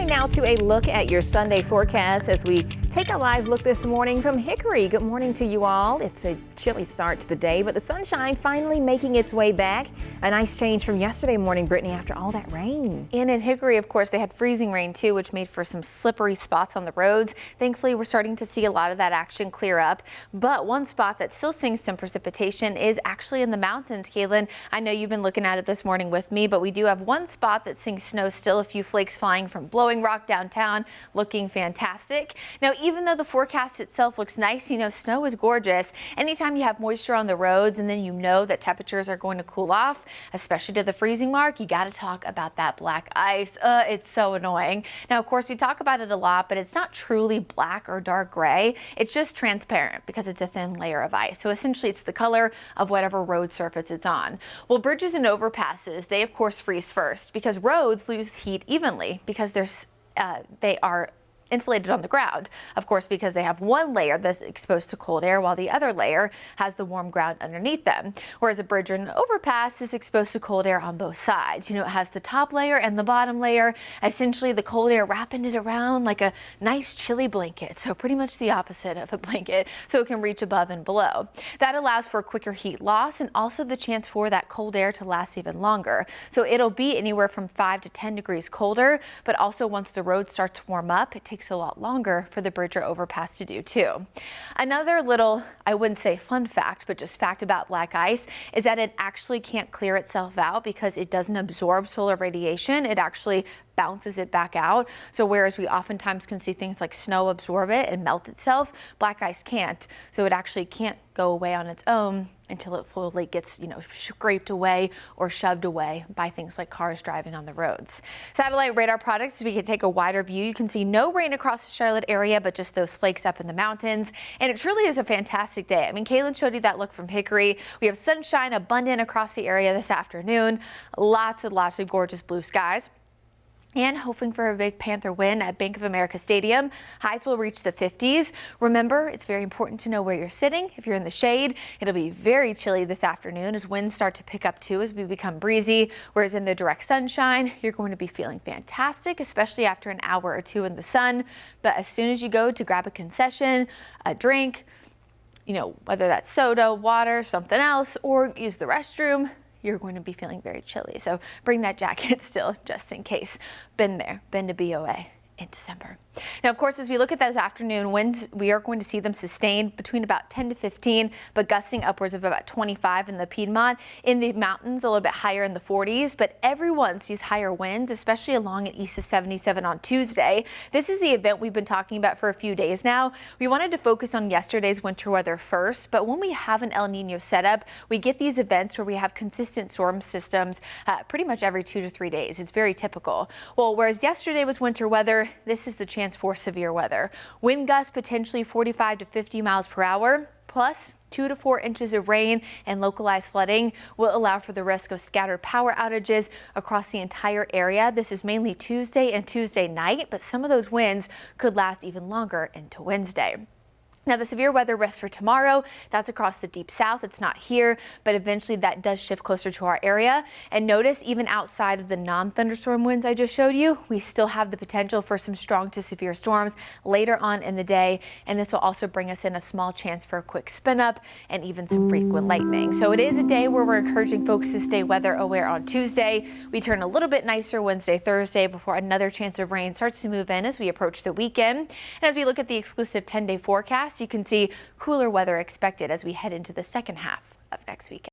now to a look at your Sunday forecast as we take a live look this morning from Hickory. Good morning to you all. It's a chilly start to the day, but the sunshine finally making its way back. A nice change from yesterday morning, Brittany, after all that rain. And in Hickory, of course, they had freezing rain too, which made for some slippery spots on the roads. Thankfully, we're starting to see a lot of that action clear up. But one spot that's still seeing some precipitation is actually in the mountains. Caitlin, I know you've been looking at it this morning with me, but we do have one spot that's seeing snow still, a few flakes flying from Blowing Rock downtown, looking fantastic. Now, even though the forecast itself looks nice, you know, snow is gorgeous. Anytime you have moisture on the roads and then you know that temperatures are going to cool off, especially to the freezing mark, you got to talk about that black ice. It's so annoying. Now, of course, we talk about it a lot, but it's not truly black or dark gray. It's just transparent because it's a thin layer of ice. So essentially, it's the color of whatever road surface it's on. Well, bridges and overpasses, they of course freeze first because roads lose heat evenly because they are insulated on the ground, of course, because they have one layer that's exposed to cold air while the other layer has the warm ground underneath them. Whereas a bridge or an overpass is exposed to cold air on both sides. You know, it has the top layer and the bottom layer, essentially the cold air wrapping it around like a nice chilly blanket. So pretty much the opposite of a blanket, so it can reach above and below. That allows for quicker heat loss and also the chance for that cold air to last even longer. So it'll be anywhere from 5 to 10 degrees colder, but also once the road starts to warm up, it takes a lot longer for the bridge or overpass to do too. Another little, I wouldn't say fun fact, but just fact about black ice is that it actually can't clear itself out because it doesn't absorb solar radiation. It actually bounces it back out. So whereas we oftentimes can see things like snow absorb it and melt itself, black ice can't. So it actually can't go away on its own until it fully gets, you know, scraped away or shoved away by things like cars driving on the roads. Satellite radar products, so we can take a wider view. You can see no rain across the Charlotte area, but just those flakes up in the mountains. And it truly is a fantastic day. I mean, Kaylin showed you that look from Hickory. We have sunshine abundant across the area this afternoon. Lots and lots of gorgeous blue skies. And hoping for a big Panther win at Bank of America Stadium. Highs will reach the 50s. Remember, it's very important to know where you're sitting. If you're in the shade, it'll be very chilly this afternoon as winds start to pick up too as we become breezy. Whereas in the direct sunshine, you're going to be feeling fantastic, especially after an hour or two in the sun. But as soon as you go to grab a concession, a drink, you know, whether that's soda, water, something else, or use the restroom, you're going to be feeling very chilly. So bring that jacket still, just in case. Been there, been to BOA in December. Now, of course, as we look at those afternoon winds, we are going to see them sustained between about 10 to 15, but gusting upwards of about 25 in the Piedmont. In the mountains, a little bit higher in the 40s, but everyone sees higher winds, especially along at east of 77 on Tuesday. This is the event we've been talking about for a few days now. We wanted to focus on yesterday's winter weather first, but when we have an El Nino setup, we get these events where we have consistent storm systems pretty much every 2 to 3 days. It's very typical. Well, whereas yesterday was winter weather, this is the chance for severe weather. Wind gusts potentially 45 to 50 miles per hour, plus 2 to 4 inches of rain and localized flooding will allow for the risk of scattered power outages across the entire area. This is mainly Tuesday and Tuesday night, but some of those winds could last even longer into Wednesday. Now, the severe weather risk for tomorrow, that's across the deep south. It's not here, but eventually that does shift closer to our area. And notice, even outside of the non-thunderstorm winds I just showed you, we still have the potential for some strong to severe storms later on in the day. And this will also bring us in a small chance for a quick spin up and even some frequent lightning. So it is a day where we're encouraging folks to stay weather aware on Tuesday. We turn a little bit nicer Wednesday, Thursday before another chance of rain starts to move in as we approach the weekend. And as we look at the exclusive 10-day forecast, you can see cooler weather expected as we head into the second half of next weekend.